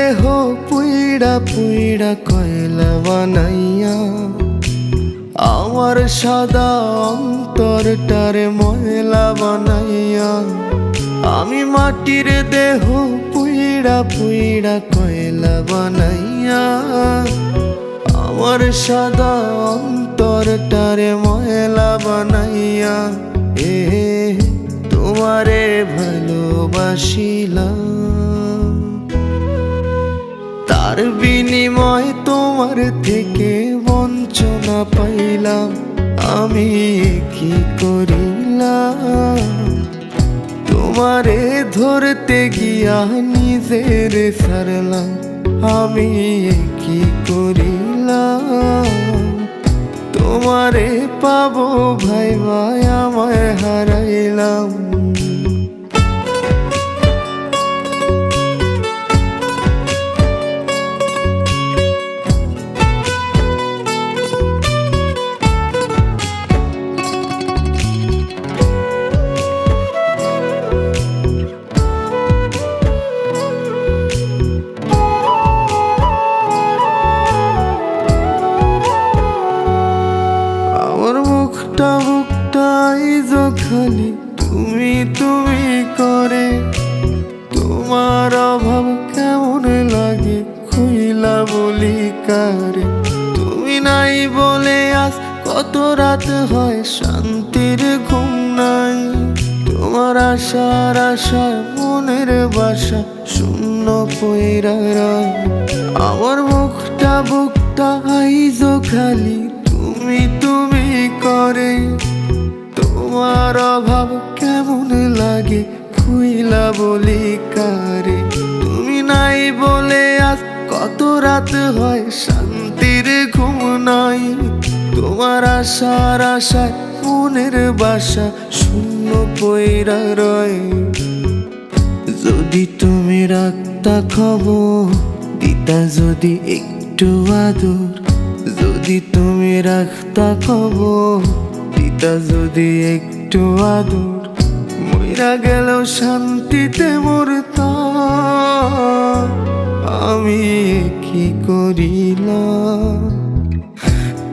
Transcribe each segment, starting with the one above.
দেহ পুইড়া পুইড়া কয়লা বানাইয়া আমার সাদা অন্তরটারে ময়লা বানাইয়া। আমি মাটির দেহ পুইড়া পুইড়া কয়লা বানাইয়া আমার সাদা অন্তরটারে ময়লা বানাইয়া। তোমারে ভালোবাসিলাম, তার বিনিময় তোমার থেকে বঞ্চনা পাইলাম। আমি কি করিলাম, তোমারে ধরতে গিয়া নিজের ছাড়লাম। আমি কি করিলাম, তোমারে পাবো ভাই ভাই আমায় হারাইলাম। বুকটা খালি তুমি তুমি করে, তোমার অভাব কেমন লাগে খুইলা বলি কারে। তুমি নাই বলে আজ কত রাত হয় শান্তির ঘুম নাই। তোমার আশার আশায় মনের বাসা শূন্য পইরা রয়। আমার বুকটা আইজো খালি তুমি তুমি করে, তোমার অভাব কেমন লাগে খুইলা বলি কারে। তুমি নাই বলে আজ কত রাত হয় শান্তির ঘুম নাই। তোমার আশার আশায় মনের বাসা শূন্য পইরা রয়। যদি তুমি রাখতা খবর দিতা যদি একটু আদর, যদি তুমি রাখতা খবর দিতা যদি একটু আদর, মইরা গেল শান্তিতে মরতাম। আমি কি করিলাম,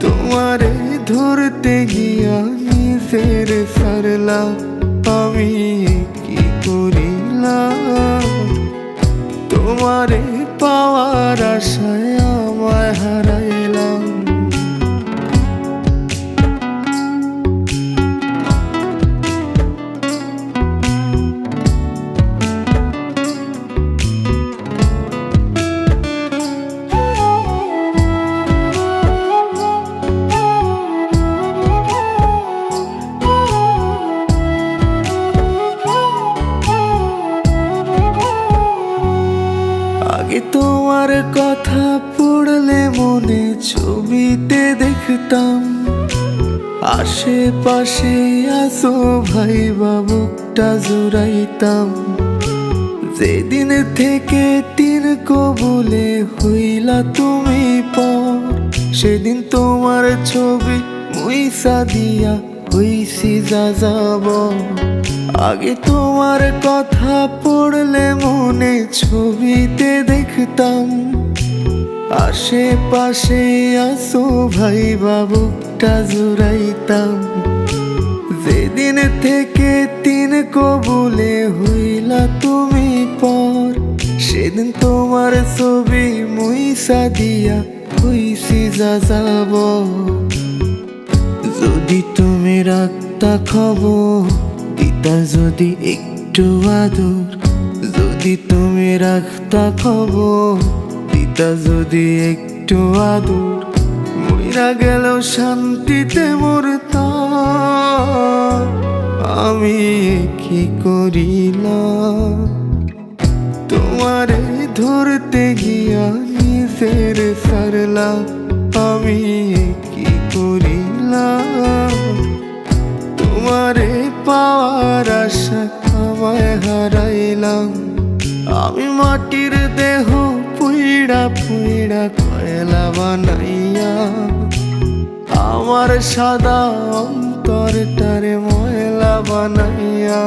তোমারে ধরতে গিয়া নিজের ছাড়লাম। আমি কি করিলাম, তোমারে পাওয়ার আশায় আমায় হারাইলাম। আগে তোমার কথা পড়লে মনে ছবিতে দেখতাম, আশেপাশে আসো ভাই বুকটা জুড়াইতাম। যেদিন থেকে তিন কবুলে হইলা তুমি পর, সেদিন তোমার ছবি মুইসা দিয়া হইছি যা যাব। আগে তোমার কথা পড়লে মনে ছবিতে দেখতাম, আশেপাশে আসো ভাই বুকটা জুড়াইতাম। যেদিন থেকে তিন কবুলে হইলা তুমি পর, সেদিন তোমার ছবি মুইসা দিয়া হইছি যা যাব। যদি তুমি রাখতা খবর দিতা যদি একটু আদর, যদি তুমি রাখতা খবর দিতা যদি একটু আদর, মইরা গেল শান্তিতে মরতাম। আমি কি করিলাম, তোমারে ধরতে গিয়া নিজের ছাড়লাম। আমি কি করিলাম, তোমারে পাওয়ার আশা আমায় হারাইলাম। আমি মাটির দেহ পুইড়া পুইড়া কয়লা বানাইয়া আমার সাদা অন্তরটারে ময়লা বানাইয়া।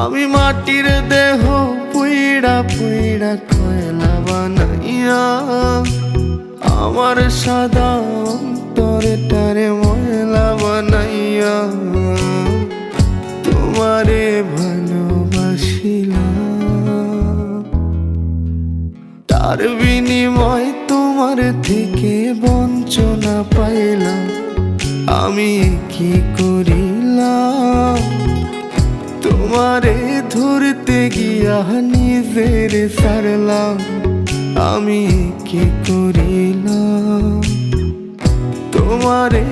আমি মাটির দেহ পুইড়া পুইড়া কয়লা বানাইয়া আমার সাদা অন্তরটারে ময়লা বানাইয়া তোমারে ভালোবাসিলাম। তার বিনিময় তোমার থেকে বঞ্চনা পাইলাম। আমি কি করিলাম, তোমারে ধরতে গিয়া নিজের সারলাম। আমি কি করিলাম, তোমারে